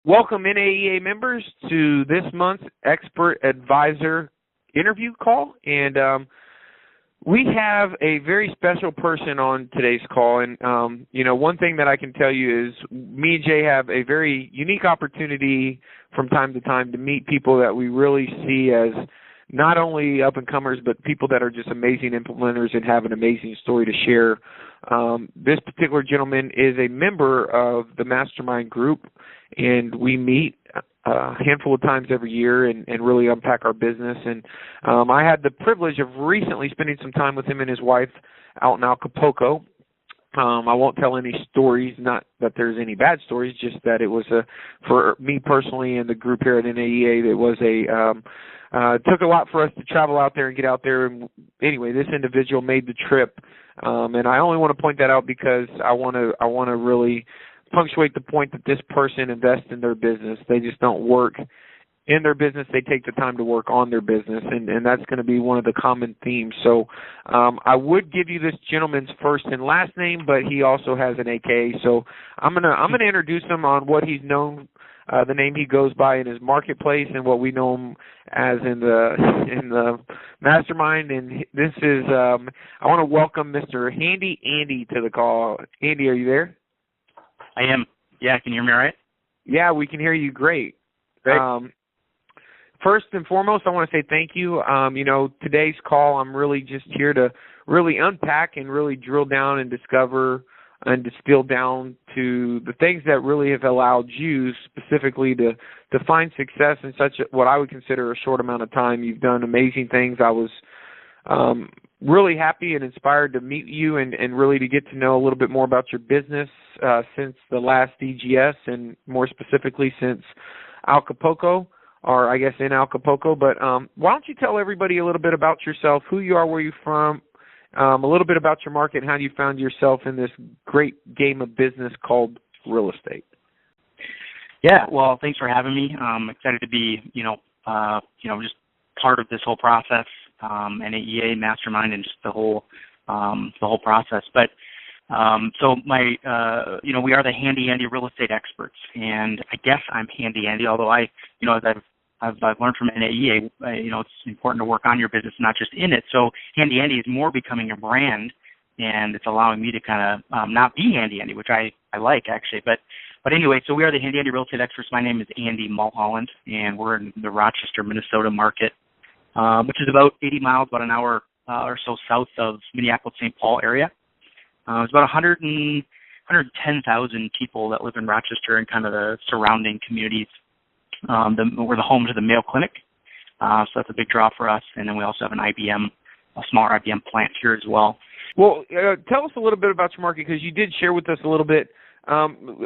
Welcome, NAEA members, to this month's Expert Advisor interview call. And we have a very special person on today's call. And, one thing that I can tell you is me and Jay have a very unique opportunity from time to time to meet people that we really see as not only up-and-comers, but people that are just amazing implementers and have an amazing story to share. This particular gentleman is a member of the Mastermind group, and we meet a handful of times every year and really unpack our business. And I had the privilege of recently spending some time with him and his wife out in Acapulco. I won't tell any stories, not that there's any bad stories, just that it was for me personally and the group here at NAEA, it was it took a lot for us to travel out there and get out there. And anyway, this individual made the trip, and I only want to point that out because I want to really punctuate the point that this person invests in their business. They just don't work in their business. They take the time to work on their business, and that's going to be one of the common themes. So I would give you this gentleman's first and last name, but he also has an AKA. So I'm gonna introduce him on what he's known, the name he goes by in his marketplace, and what we know him as in the mastermind. And this is I want to welcome Mr. Handy Andy to the call. Andy, are you there? I am. Yeah, can you hear me all right? Yeah, we can hear you great. Great. First and foremost, I want to say thank you. Today's call, I'm really just here to really unpack and really drill down and discover and distill down to the things that really have allowed you specifically to find success in what I would consider a short amount of time. You've done amazing things. I was really happy and inspired to meet you and really to get to know a little bit more about your business since the last DGS, and more specifically since Acapulco, or I guess in Acapulco. But why don't you tell everybody a little bit about yourself, who you are, where you're from, a little bit about your market, and how you found yourself in this great game of business called real estate. Yeah, well, thanks for having me. I'm excited to be, just part of this whole process, NAEA, Mastermind, and just the whole process. But so we are the Handy Andy real estate experts, and I guess I'm Handy Andy. Although as I've learned from NAEA, it's important to work on your business, not just in it. So Handy Andy is more becoming a brand, and it's allowing me to kind of not be Handy Andy, which I like actually. But anyway, so we are the Handy Andy real estate experts. My name is Andy Mulholland, and we're in the Rochester, Minnesota market, which is about 80 miles, about an hour or so south of Minneapolis-St. Paul area. It's about 110,000 people that live in Rochester and kind of the surrounding communities. We're the home to the Mayo Clinic, so that's a big draw for us. And then we also have a smaller IBM plant here as well. Well, tell us a little bit about your market, because you did share with us a little bit.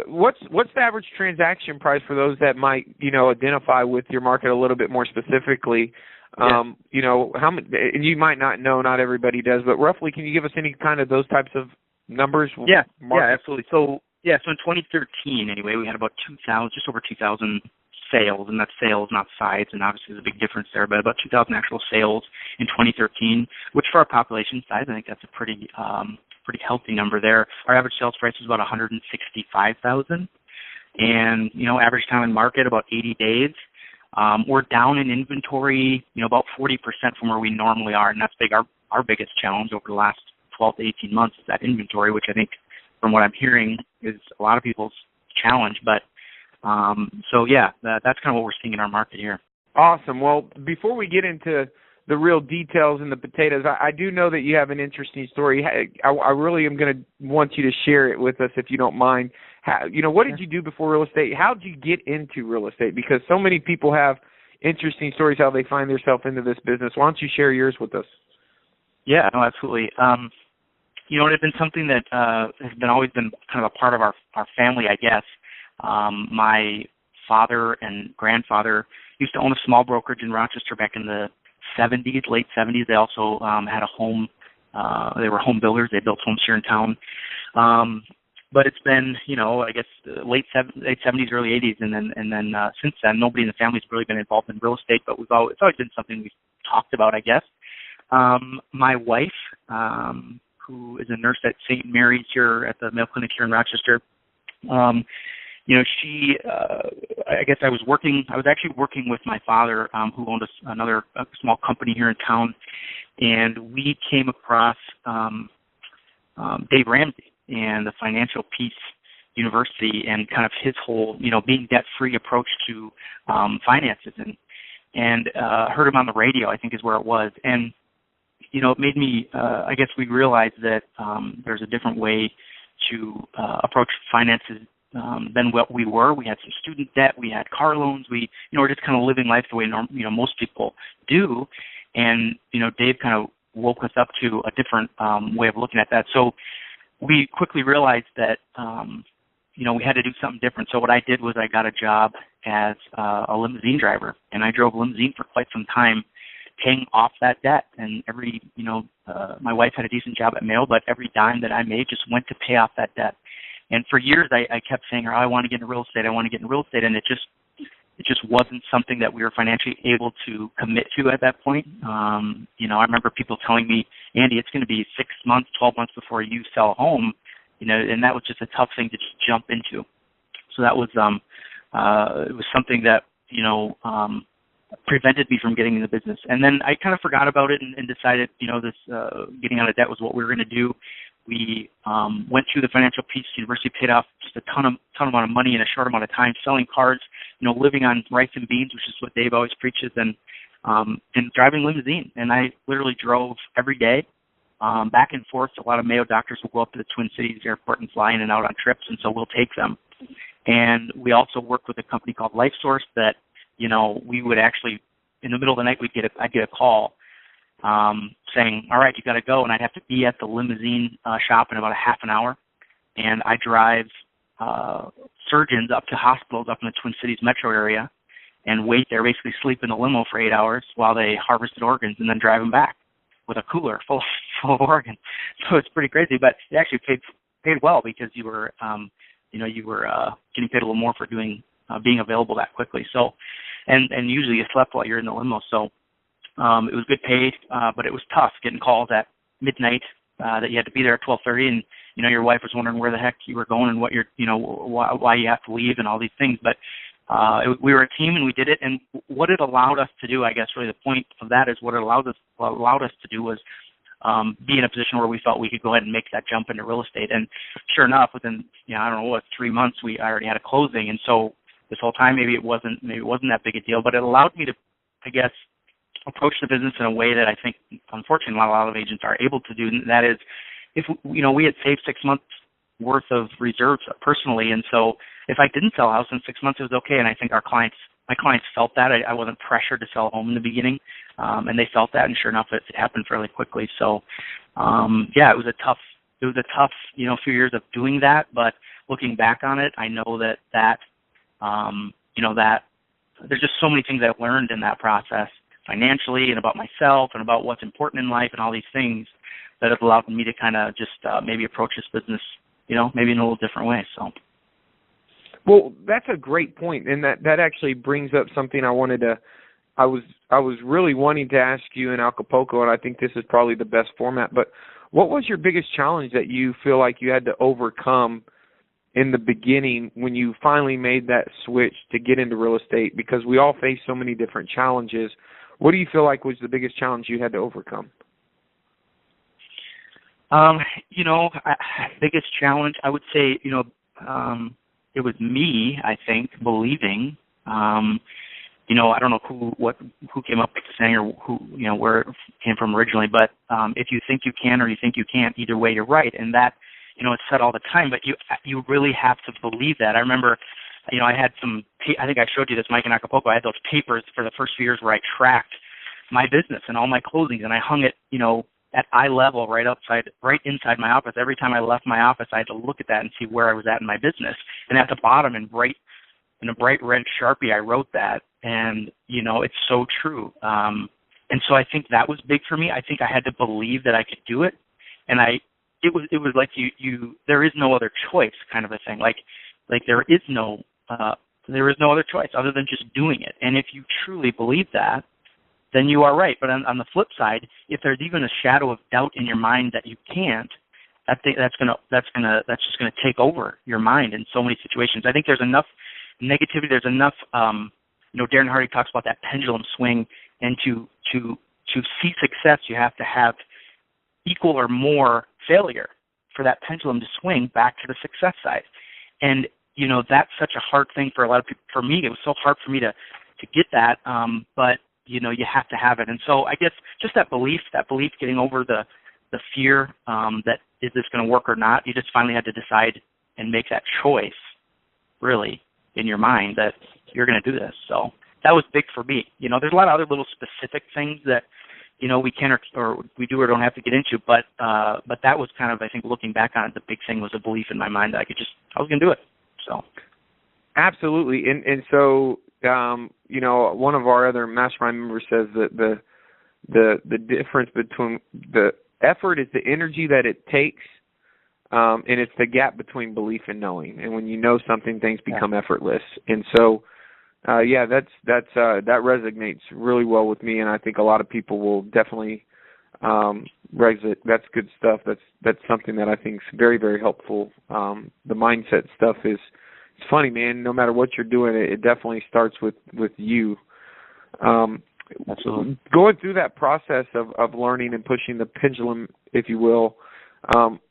What's the average transaction price for those that might identify with your market a little bit more specifically? Yeah. How many? And you might not know, not everybody does, but roughly, can you give us any kind of those types of numbers? Yeah, absolutely. So in 2013, anyway, we had about just over 2,000 sales, and that's sales, not sides, and obviously there's a big difference there, but about 2,000 actual sales in 2013, which for our population size, I think that's a pretty healthy number there. Our average sales price is about $165,000, and average time in market about 80 days. We're down in inventory, about 40% from where we normally are, and that's big. Our biggest challenge over the last 12 to 18 months is that inventory, which I think, from what I'm hearing, is a lot of people's challenge. But that's kind of what we're seeing in our market here. Awesome. Well, before we get into the real details and the potatoes, I do know that you have an interesting story. I really am going to want you to share it with us, if you don't mind. What did you do before real estate? How did you get into real estate? Because so many people have interesting stories how they find themselves into this business. Why don't you share yours with us? Yeah, no, absolutely. It had been something that has always been kind of a part of our family, I guess. My father and grandfather used to own a small brokerage in Rochester back in the late 70s. They also had a home. They were home builders. They built homes here in town. But it's been, I guess late 70s, early 80s, and then since then, nobody in the family's really been involved in real estate. But it's always been something we've talked about, I guess. My wife, who is a nurse at St. Mary's here at the Mayo Clinic here in Rochester, she, I guess I was actually working with my father, who owned another small company here in town, and we came across Dave Ramsey and the Financial Peace University and kind of his whole, being debt-free approach to finances, and heard him on the radio, I think is where it was. And, it made me, I guess we realized that there's a different way to approach finances than what we were. We had some student debt, we had car loans, we're just kind of living life the way most people do. And, Dave kind of woke us up to a different way of looking at that. So we quickly realized that, we had to do something different. So what I did was I got a job as a limousine driver, and I drove limousine for quite some time, paying off that debt. And my wife had a decent job at Mail, but every dime that I made just went to pay off that debt. And for years, I kept saying, I want to get into real estate. I want to get into real estate. And it just wasn't something that we were financially able to commit to at that point. I remember people telling me, Andy, it's going to be 6 months, 12 months before you sell a home, and that was just a tough thing to just jump into. So that was, it was something that, prevented me from getting in the business. And then I kind of forgot about it and decided, this getting out of debt was what we were going to do. We went through the Financial Peace University, paid off just a ton amount of money in a short amount of time, selling cars, living on rice and beans, which is what Dave always preaches, and driving limousine. And I literally drove every day, back and forth. A lot of Mayo doctors will go up to the Twin Cities airport and fly in and out on trips, and so we'll take them. And we also worked with a company called LifeSource that, we would actually, in the middle of the night, I'd get a call saying, all right, you got to go. And I'd have to be at the limousine shop in about a half an hour. And I drive surgeons up to hospitals up in the Twin Cities metro area and wait there, basically sleep in the limo for 8 hours while they harvested organs and then drive them back with a cooler full of organs. So it's pretty crazy, but it actually paid well because you were getting paid a little more for being available that quickly. So, and usually you slept while you're in the limo. So it was good paid, but it was tough getting calls at midnight that you had to be there at 12:30, and your wife was wondering where the heck you were going and what why you have to leave and all these things. But we were a team and we did it. And what it allowed us to do, I guess, really the point of that is what it allowed us to do was be in a position where we felt we could go ahead and make that jump into real estate. And sure enough, within 3 months, I already had a closing. And so this whole time, maybe it wasn't that big a deal, but it allowed me to, I guess, approach the business in a way that I think, unfortunately, not a lot of agents are able to do. And that is, if we had saved 6 months worth of reserves personally, and so if I didn't sell a house in 6 months, it was okay. And I think my clients felt that. I wasn't pressured to sell a home in the beginning, and they felt that. And sure enough, it happened fairly quickly. So, it was a tough few years of doing that. But looking back on it, I know that there's just so many things I've learned in that process, financially and about myself and about what's important in life and all these things that have allowed me to kind of just maybe approach this business, maybe in a little different way. So. Well, that's a great point, and that actually brings up something I was really wanting to ask you in Acapulco, and I think this is probably the best format, but what was your biggest challenge that you feel like you had to overcome in the beginning when you finally made that switch to get into real estate? Because we all face so many different challenges. What do you feel like was the biggest challenge you had to overcome? Biggest challenge, I would say, it was me, I think, believing, I don't know who came up with the saying or who, where it came from originally, but if you think you can or you think you can't, either way, you're right. And that, it's said all the time, but you really have to believe that. I remember, I had I think I showed you this, Mike, in Acapulco. I had those papers for the first few years where I tracked my business and all my closings, and I hung it, at eye level right inside my office. Every time I left my office, I had to look at that and see where I was at in my business. And at the bottom in a bright red Sharpie, I wrote that. And, it's so true. And so I think that was big for me. I think I had to believe that I could do it. And it was like there is no other choice kind of a thing. Like there is no other choice other than just doing it. And if you truly believe that, then you are right. But on the flip side, if there's even a shadow of doubt in your mind that you can't, that's just gonna take over your mind in so many situations. I think there's enough negativity, there's enough Darren Hardy talks about that pendulum swing, and to see success you have to have equal or more failure for that pendulum to swing back to the success side. And that's such a hard thing for a lot of people. For me, it was so hard for me to get that, but you have to have it. And so I guess just that belief, getting over the fear that is this going to work or not, you just finally had to decide and make that choice, really, in your mind that you're going to do this. So that was big for me. There's a lot of other little specific things that, we can or we do or don't have to get into, but that was kind of, I think, looking back on it, the big thing was a belief in my mind that I was going to do it. So. Absolutely. And so, one of our other mastermind members says that the difference between the effort is the energy that it takes, and it's the gap between belief and knowing. And when you know something, things become effortless. And so, that resonates really well with me, and I think a lot of people will definitely resonate. That's good stuff. That's something that I think is very, very helpful. The mindset stuff is, it's funny, man. No matter what you're doing, it definitely starts with you. Absolutely. Going through that process of learning and pushing the pendulum, if you will,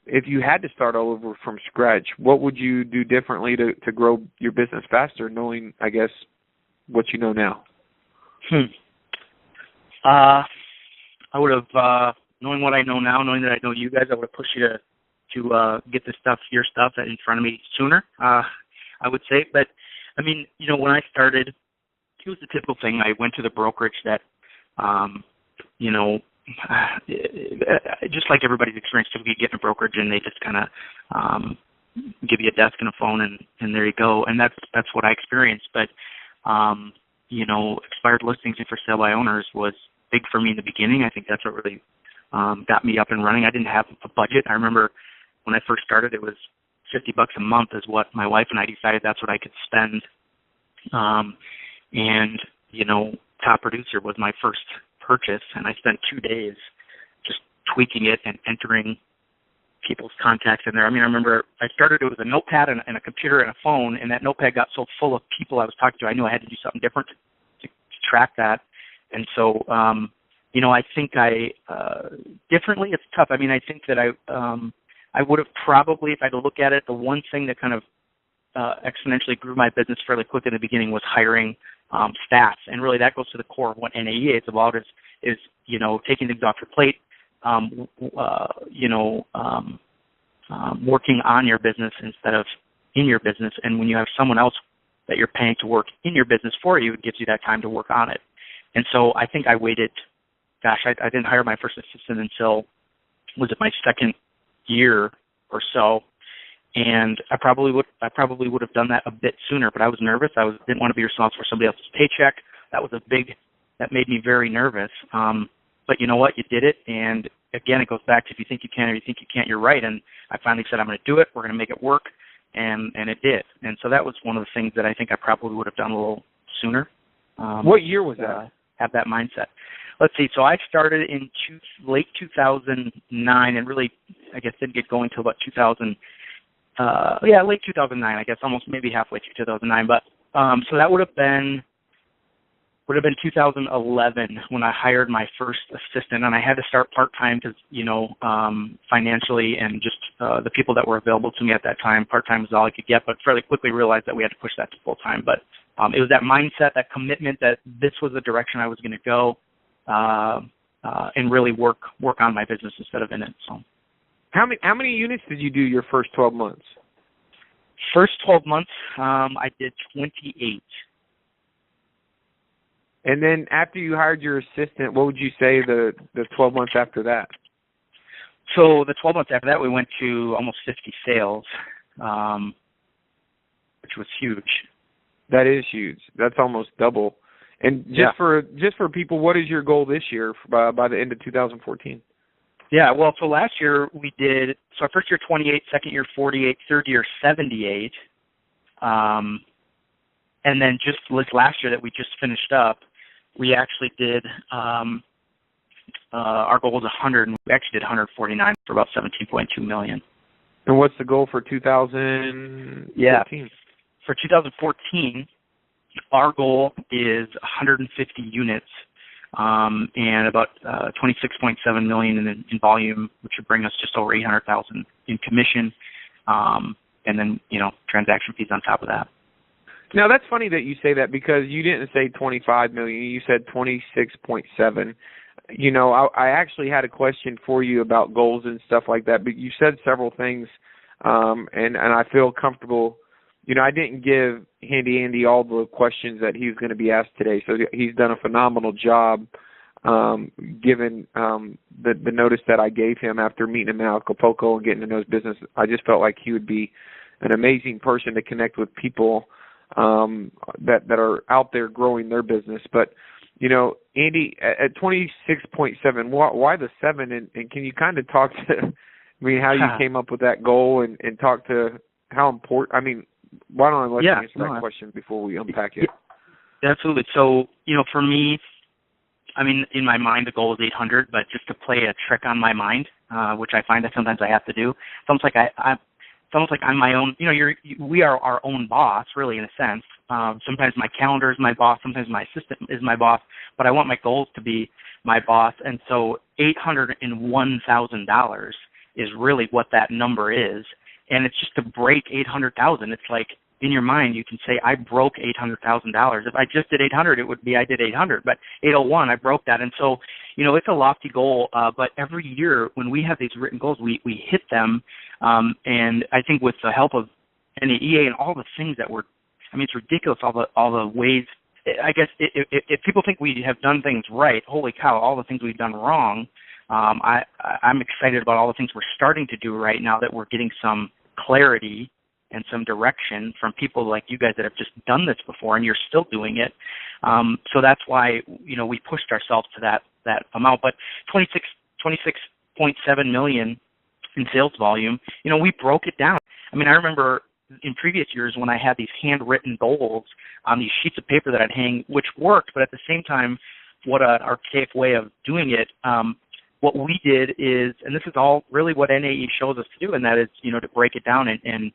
if you had to start all over from scratch, what would you do differently to grow your business faster, knowing, I guess, what you know now? I would have, knowing what I know now, knowing that I know you guys, I would have pushed you to get your stuff in front of me sooner, I would say. But, I mean, when I started, it was the typical thing. I went to the brokerage that, just like everybody's experience, typically you get in a brokerage and they just kind of give you a desk and a phone and there you go. And that's what I experienced. But, expired listings and for sale by owners was big for me in the beginning. I think that's what really got me up and running. I didn't have a budget. I remember when I first started, it was $50 a month is what my wife and I decided that's what I could spend. And Top Producer was my first purchase, and I spent 2 days just tweaking it and entering people's contacts in there. I mean, I remember I started it with a notepad and a computer and a phone, and that notepad got so full of people I was talking to, I knew I had to do something different to track that. And so, I think differently, it's tough. I mean, I think that I would have probably, if I had to look at it, the one thing that kind of exponentially grew my business fairly quick in the beginning was hiring staff. And really that goes to the core of what NAEA is about is taking things off your plate, working on your business instead of in your business. And when you have someone else that you're paying to work in your business for you, it gives you that time to work on it. And so I think I waited, I didn't hire my first assistant until, was it my second year or so. And I probably would have done that a bit sooner, but I was nervous. Didn't want to be responsible for somebody else's paycheck. That made me very nervous. But you know what? You did it. And again, it goes back to if you think you can or you think you can't, you're right. And I finally said, I'm going to do it. We're going to make it work. And it did. And so that was one of the things that I think I probably would have done a little sooner. What year was that? Have that mindset. Let's see. So I started in late 2009 and really, I guess, didn't get going until about late 2009, I guess, almost maybe halfway through 2009. But so that would have been 2011 when I hired my first assistant, and I had to start part-time because, financially and just the people that were available to me at that time, part-time was all I could get, but fairly quickly realized that we had to push that to full-time. But it was that mindset, that commitment that this was the direction I was going to go and really work on my business instead of in it. So. How many units did you do your first 12 months? First 12 months, I did 28. And then after you hired your assistant, what would you say the 12 months after that? So the 12 months after that, we went to almost 50 sales, which was huge. That is huge. That's almost double. And just for people, what is your goal this year by the end of 2014? Yeah, well, so last year we did, so our first year 28, second year 48, third year 78. And then just this last year that we just finished up, we actually did, our goal was 100, and we actually did 149 for about 17.2 million. And what's the goal for 2014? Yeah. For 2014, our goal is 150 units and about 26.7 million in volume, which would bring us just over 800,000 in commission, and then transaction fees on top of that. Now that's funny that you say that, because you didn't say 25 million, you said 26.7. I actually had a question for you about goals and stuff like that, but you said several things, and I feel comfortable. I didn't give Handy Andy all the questions that he's going to be asked today, so he's done a phenomenal job given the notice that I gave him after meeting him in Acapulco and getting to know his business. I just felt like he would be an amazing person to connect with people that are out there growing their business. But, Andy, at 26.7, why the 7? And can you kind of talk to, how you came up with that goal and talk to how important, why don't I let you answer that question before we unpack it? Absolutely. So, for me, in my mind, the goal is 800, but just to play a trick on my mind, which I find that sometimes I have to do, it's almost like I'm my own, we are our own boss, really, in a sense. Sometimes my calendar is my boss, sometimes my assistant is my boss, but I want my goals to be my boss. And so $801,000 is really what that number is. And it's just to break 800,000. It's like, in your mind, you can say, I broke $800,000. If I just did 800, it would be I did 800. But 801, I broke that. And so, it's a lofty goal. But every year when we have these written goals, we hit them. And I think with the help of NAEA and all the things that it's ridiculous, all the ways. I guess if people think we have done things right, holy cow, all the things we've done wrong. I'm excited about all the things we're starting to do right now, that we're getting some clarity and some direction from people like you guys that have just done this before, and you're still doing it. So that's why, we pushed ourselves to that amount. But 26.7 million in sales volume, we broke it down. I remember in previous years when I had these handwritten goals on these sheets of paper that I'd hang, which worked, but at the same time, what an archaic way of doing it. What we did is, and this is all really what NAE shows us to do, and that is, to break it down and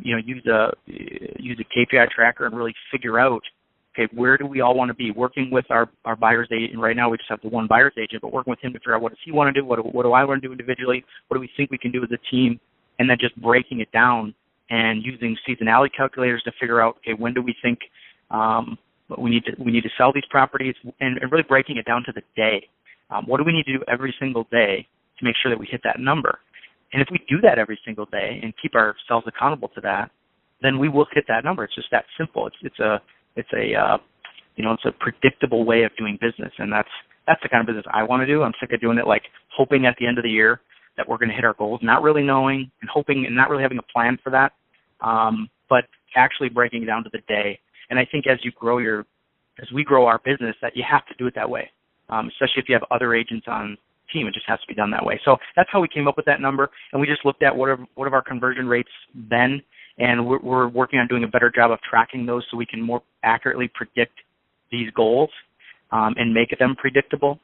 use a KPI tracker and really figure out, okay, where do we all want to be? Working with our buyer's agent, and right now we just have the one buyer's agent, but working with him to figure out what does he want to do, what do I want to do individually, what do we think we can do as a team, and then just breaking it down and using seasonality calculators to figure out, okay, when do we think we need to sell these properties, and really breaking it down to the day. What do we need to do every single day to make sure that we hit that number? And if we do that every single day and keep ourselves accountable to that, then we will hit that number. It's just that simple. It's a predictable way of doing business, and that's the kind of business I want to do. I'm sick of doing it like hoping at the end of the year that we're going to hit our goals, not really knowing and hoping and not really having a plan for that, but actually breaking it down to the day. And I think as we grow our business, that you have to do it that way. Especially if you have other agents on team, it just has to be done that way. So that's how we came up with that number, and we just looked at what have our conversion rates been, and we're working on doing a better job of tracking those so we can more accurately predict these goals and make them predictable.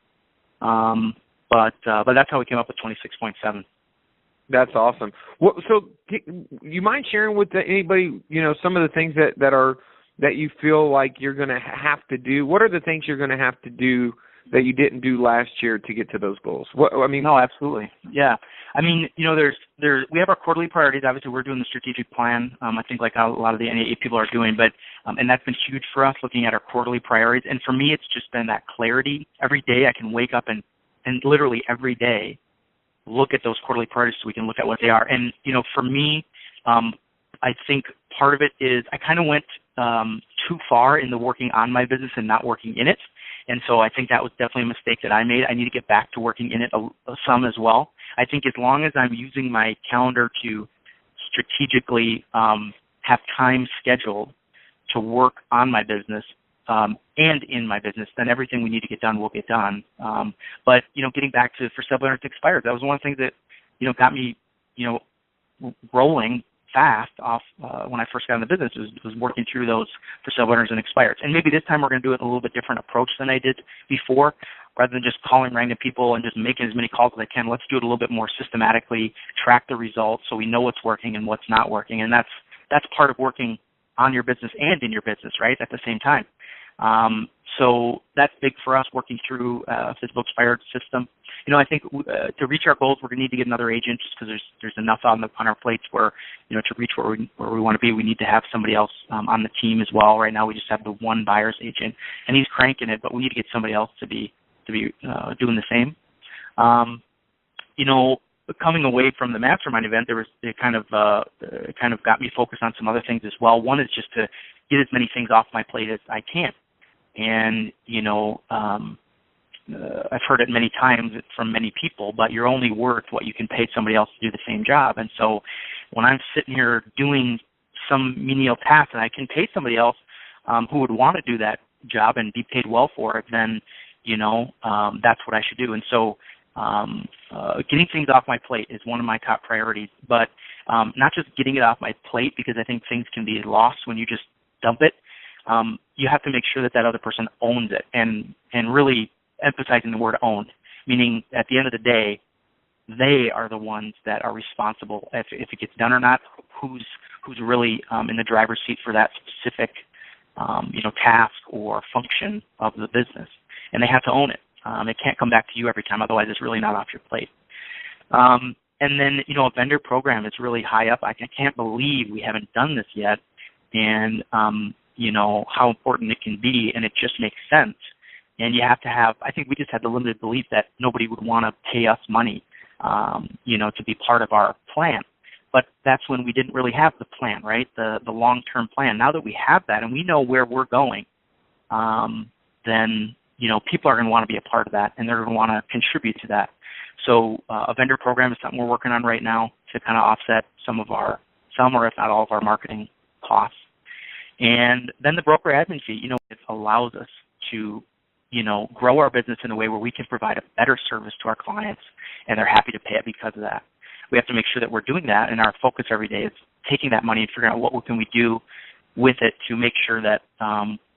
But that's how we came up with 26.7. That's awesome. So you mind sharing with anybody, some of the things that you feel like you're going to have to do? What are the things you're going to have to do that you didn't do last year to get to those goals? No, absolutely. Yeah. We have our quarterly priorities. Obviously, we're doing the strategic plan. I think like how a lot of the NAEA people are doing, but and that's been huge for us, looking at our quarterly priorities. And for me, it's just been that clarity. Every day I can wake up and literally every day look at those quarterly priorities so we can look at what they are. And, for me, I think part of it is I kind of went too far in the working on my business and not working in it. And so I think that was definitely a mistake that I made. I need to get back to working in it some as well. I think as long as I'm using my calendar to strategically have time scheduled to work on my business and in my business, then everything we need to get done will get done. But, getting back to for sale by owner to expire, that was one of the things that, got me, rolling fast off when I first got in the business was working through those for sale winners and expires. And maybe this time we're going to do it in a little bit different approach than I did before. Rather than just calling random people and just making as many calls as I can, let's do it a little bit more systematically, track the results so we know what's working and what's not working. And that's part of working on your business and in your business, right, at the same time. So that's big for us, working through a physical expired system. I think to reach our goals, we're going to need to get another agent just because there's enough on our plates where, to reach where we want to be, we need to have somebody else on the team as well. Right now we just have the one buyer's agent, and he's cranking it, but we need to get somebody else to be doing the same. Coming away from the mastermind event, it kind of got me focused on some other things as well. One is just to get as many things off my plate as I can. And, I've heard it many times from many people, but you're only worth what you can pay somebody else to do the same job. And so when I'm sitting here doing some menial task and I can pay somebody else who would want to do that job and be paid well for it, then, that's what I should do. And so getting things off my plate is one of my top priorities, but not just getting it off my plate, because I think things can be lost when you just dump it. You have to make sure that other person owns it, and really emphasizing the word owned, meaning at the end of the day, they are the ones that are responsible if it gets done or not, who's really in the driver's seat for that specific task or function of the business, and they have to own it. It can't come back to you every time, otherwise it's really not off your plate. And then, a vendor program is really high up. I can't believe we haven't done this yet, and how important it can be, and it just makes sense. And you have to have, I think we just had the limited belief that nobody would want to pay us money, to be part of our plan. But that's when we didn't really have the plan, right? The long-term plan. Now that we have that and we know where we're going, then, people are going to want to be a part of that, and they're going to want to contribute to that. So a vendor program is something we're working on right now to kind of offset some or if not all of our marketing costs. And then the broker admin fee, it allows us to, grow our business in a way where we can provide a better service to our clients, and they're happy to pay it because of that. We have to make sure that we're doing that, and our focus every day is taking that money and figuring out what can we do with it to make sure that,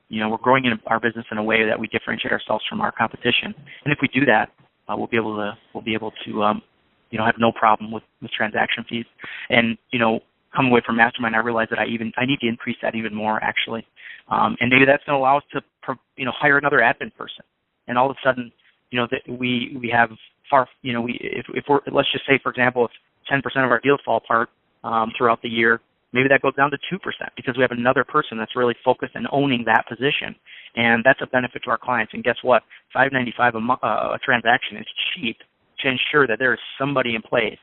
we're growing in our business in a way that we differentiate ourselves from our competition. And if we do that, we'll be able to have no problem with transaction fees. And, coming away from Mastermind, I realized that I need to increase that even more, actually. And maybe that's going to allow us to, hire another admin person. And all of a sudden, that we have if we're, let's just say, for example, if 10% of our deals fall apart throughout the year, maybe that goes down to 2% because we have another person that's really focused and owning that position. And that's a benefit to our clients. And guess what? $5.95 a transaction is cheap to ensure that there is somebody in place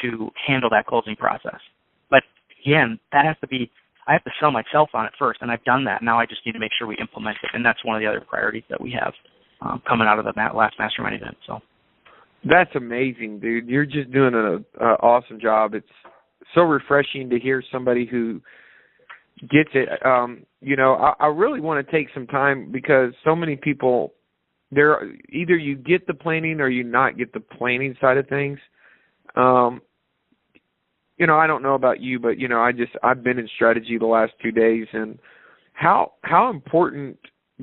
to handle that closing process. But again, I have to sell myself on it first, and I've done that. Now I just need to make sure we implement it, and that's one of the other priorities that we have coming out of the last Mastermind event. So that's amazing, dude. You're just doing an awesome job. It's so refreshing to hear somebody who gets it. I really want to take some time because so many people, either you get the planning or you not get the planning side of things. I don't know about you, but I've been in strategy the last 2 days, and how important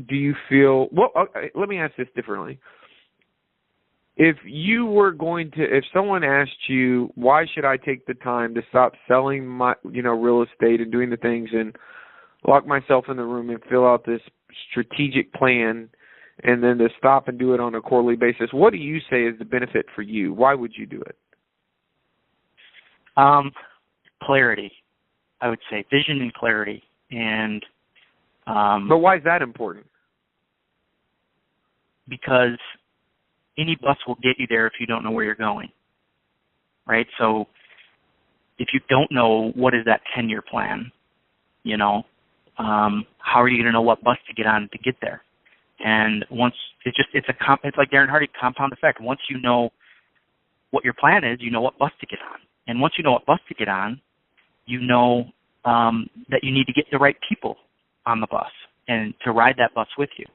do you feel? Well, let me ask this differently. If someone asked you, why should I take the time to stop selling my, real estate and doing the things and lock myself in the room and fill out this strategic plan, and then to stop and do it on a quarterly basis, what do you say is the benefit for you? Why would you do it? Clarity, I would say, vision and clarity. And but why is that important? Because any bus will get you there if you don't know where you're going, right? So if you don't know what is that 10-year plan, how are you going to know what bus to get on to get there? And once it's like Darren Hardy, compound effect. Once you know what your plan is, you know what bus to get on. And once you know what bus to get on, you know that you need to get the right people on the bus and to ride that bus with you.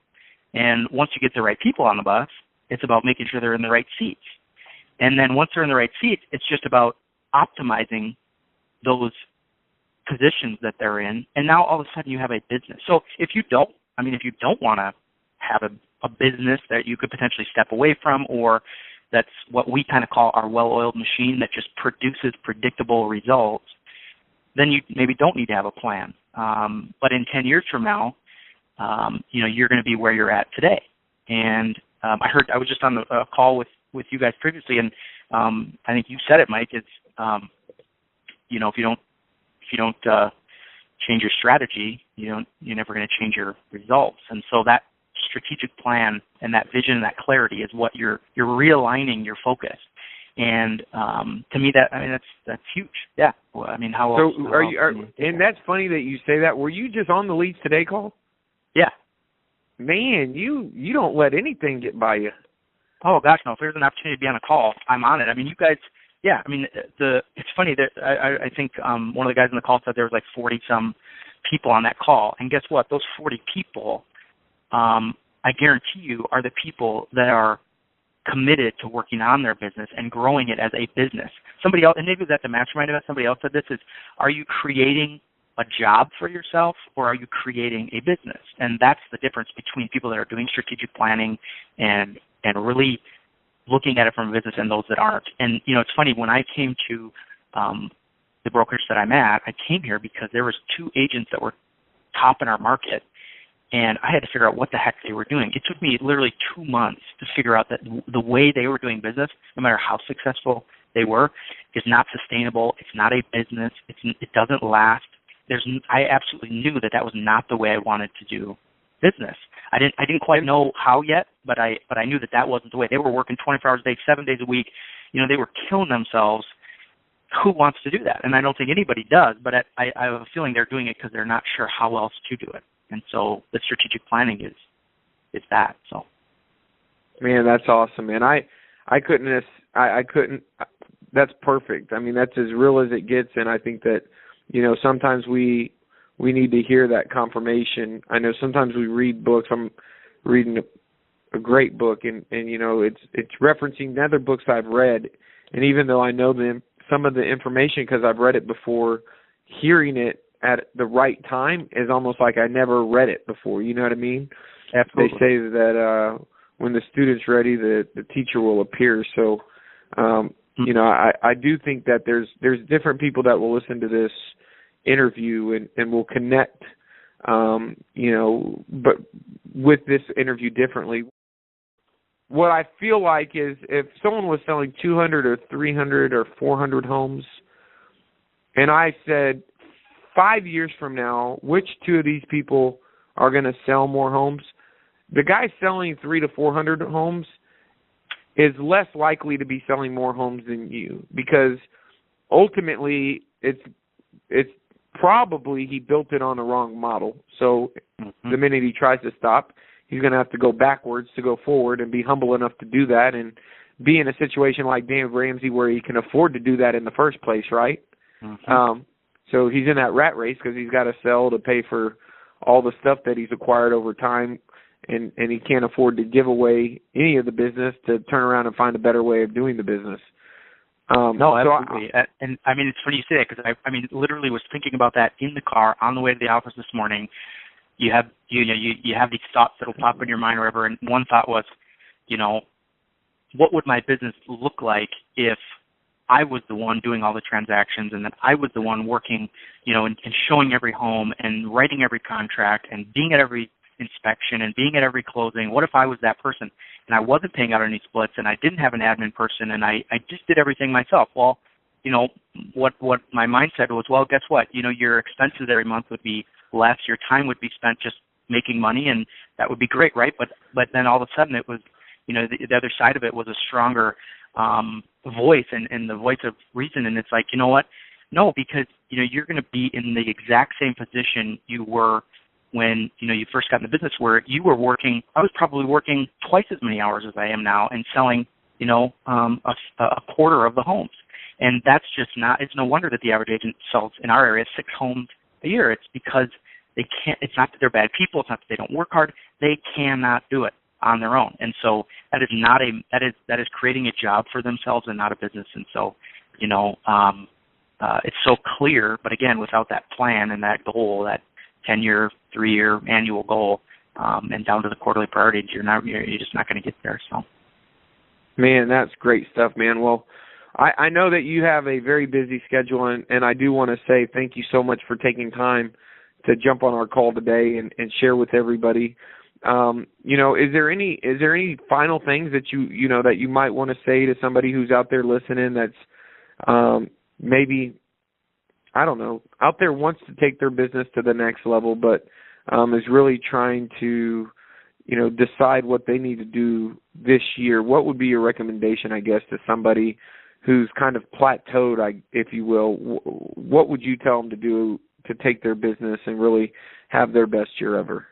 And once you get the right people on the bus, it's about making sure they're in the right seats. And then once they're in the right seats, it's just about optimizing those positions that they're in, and now all of a sudden you have a business. So if you don't want to have a business that you could potentially step away from, or that's what we kind of call our well-oiled machine that just produces predictable results, then you maybe don't need to have a plan. But in 10 years from now, you're going to be where you're at today. And I was just on a call with you guys previously, and I think you said it, Mike. It's if you don't change your strategy, you're never going to change your results. And so that strategic plan and that vision and that clarity is what you're realigning your focus. And to me, that's huge. Yeah. Well, I mean, how else? So and that's funny that you say that. Were you just on the Leads Today call? Yeah. Man, you don't let anything get by you. Oh gosh, no! If there's an opportunity to be on a call, I'm on it. I mean, you guys. Yeah. I mean, it's funny that I think one of the guys on the call said there was like 40 some people on that call, and guess what? Those 40 people, I guarantee you, are the people that are committed to working on their business and growing it as a business. Somebody else, and maybe that's a mastermind event, somebody else said this, is, are you creating a job for yourself, or are you creating a business? And that's the difference between people that are doing strategic planning and really looking at it from a business and those that aren't. And, it's funny, when I came to the brokerage that I'm at, I came here because there was 2 agents that were top in our market, and I had to figure out what the heck they were doing. It took me literally 2 months to figure out that the way they were doing business, no matter how successful they were, is not sustainable. It's not a business. It doesn't last. I absolutely knew that was not the way I wanted to do business. I didn't quite know how yet, but I knew that wasn't the way. They were working 24 hours a day, 7 days a week. They were killing themselves. Who wants to do that? And I don't think anybody does, but I have a feeling they're doing it because they're not sure how else to do it. And so the strategic planning is that. So, man, that's awesome, man. I couldn't. That's perfect. I mean, that's as real as it gets, and I think that sometimes we need to hear that confirmation. I know sometimes we read books. I'm reading a great book, and it's referencing other books I've read, and even though I know some of the information because I've read it before, hearing it at the right time is almost like I never read it before. You know what I mean? Absolutely. They say that when the student's ready, the teacher will appear. So, I do think that there's different people that will listen to this interview and will connect, but with this interview differently. What I feel like is if someone was selling 200 or 300 or 400 homes, and I said, 5 years from now, which 2 of these people are going to sell more homes? The guy selling 300 to 400 homes is less likely to be selling more homes than you, because ultimately it's probably he built it on the wrong model. So the minute he tries to stop, he's going to have to go backwards to go forward, and be humble enough to do that and be in a situation like Dan Ramsey where he can afford to do that in the first place, right? So he's in that rat race because he's got to sell to pay for all the stuff that he's acquired over time, and he can't afford to give away any of the business to turn around and find a better way of doing the business. No, absolutely. And I mean, it's funny you say that, because I literally was thinking about that in the car on the way to the office this morning. You have these thoughts that'll pop in your mind or whatever, and one thought was, what would my business look like if I was the one doing all the transactions, and that I was the one working, and showing every home and writing every contract and being at every inspection and being at every closing? What if I was that person and I wasn't paying out any splits, and I didn't have an admin person, and I just did everything myself? Well, what my mindset was, well, guess what? Your expenses every month would be less. Your time would be spent just making money, and that would be great, right? But then all of a sudden it was, the other side of it was a stronger voice and the voice of reason. And it's like, you know what? No, because, you're going to be in the exact same position you were when, you first got in the business, where you were working. I was probably working twice as many hours as I am now and selling, a quarter of the homes. And that's just it's no wonder that the average agent sells in our area 6 homes a year. It's because they can't, it's not that they're bad people. It's not that they don't work hard. They cannot do it on their own. And so that is creating a job for themselves and not a business. And so, it's so clear, but again, without that plan and that goal, that 10-year, 3-year annual goal, and down to the quarterly priorities, you're just not going to get there. So, man, that's great stuff, man. Well, I know that you have a very busy schedule, and I do want to say thank you so much for taking time to jump on our call today and share with everybody. Is there any final things that that you might want to say to somebody who's out there listening that's maybe, I don't know, out there wants to take their business to the next level, but is really trying to, decide what they need to do this year? What would be your recommendation, I guess, to somebody who's kind of plateaued, if you will? What would you tell them to do to take their business and really have their best year ever?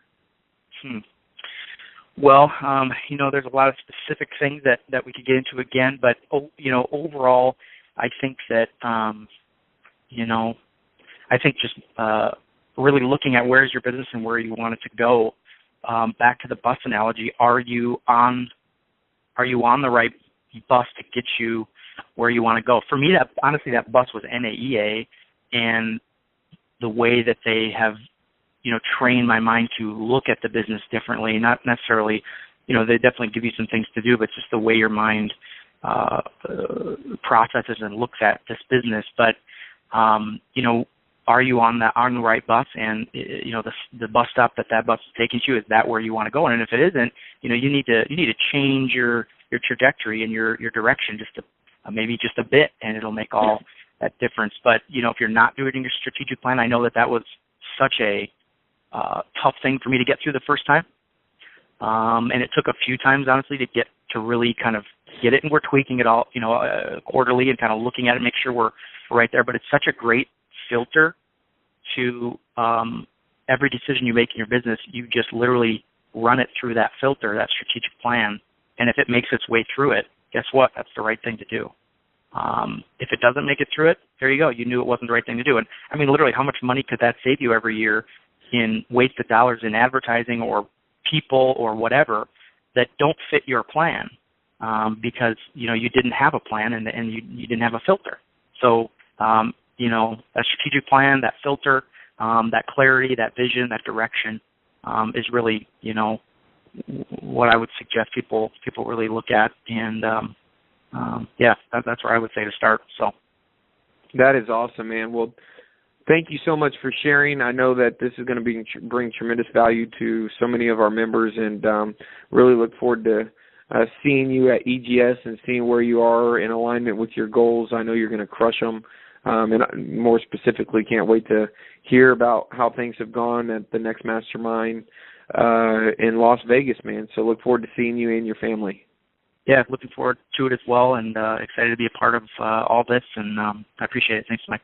Well, there's a lot of specific things that we could get into again, but, overall, I think that, I think just really looking at where's your business and where you want it to go. Back to the bus analogy, are you on the right bus to get you where you want to go? For me, that bus was NAEA, and the way that they have, trained my mind to look at the business differently, not necessarily, they definitely give you some things to do, but just the way your mind processes and looks at this business. But, are you on the right bus? And, the bus stop that bus is taking you, is that where you want to go? And if it isn't, you need to change your trajectory and your direction maybe just a bit, and it'll make all that difference. But, if you're not doing your strategic plan, I know that was such a tough thing for me to get through the first time. And it took a few times, honestly, to really kind of get it. And we're tweaking it all, quarterly and kind of looking at it, make sure we're right there. But it's such a great filter to every decision you make in your business. You just literally run it through that filter, that strategic plan. And if it makes its way through it, guess what? That's the right thing to do. If it doesn't make it through it, there you go. You knew it wasn't the right thing to do. And I mean, literally, how much money could that save you every year in wasted dollars in advertising or people or whatever that don't fit your plan because, you didn't have a plan and you didn't have a filter. So, that strategic plan, that filter, that clarity, that vision, that direction is really, what I would suggest people really look at. And, that's where I would say to start. So that is awesome, man. Well, thank you so much for sharing. I know that this is going to bring tremendous value to so many of our members, and really look forward to seeing you at EGS and seeing where you are in alignment with your goals. I know you're going to crush them. And more specifically, can't wait to hear about how things have gone at the next mastermind in Las Vegas, man. So look forward to seeing you and your family. Yeah, looking forward to it as well, and excited to be a part of all this, and I appreciate it. Thanks, Mike.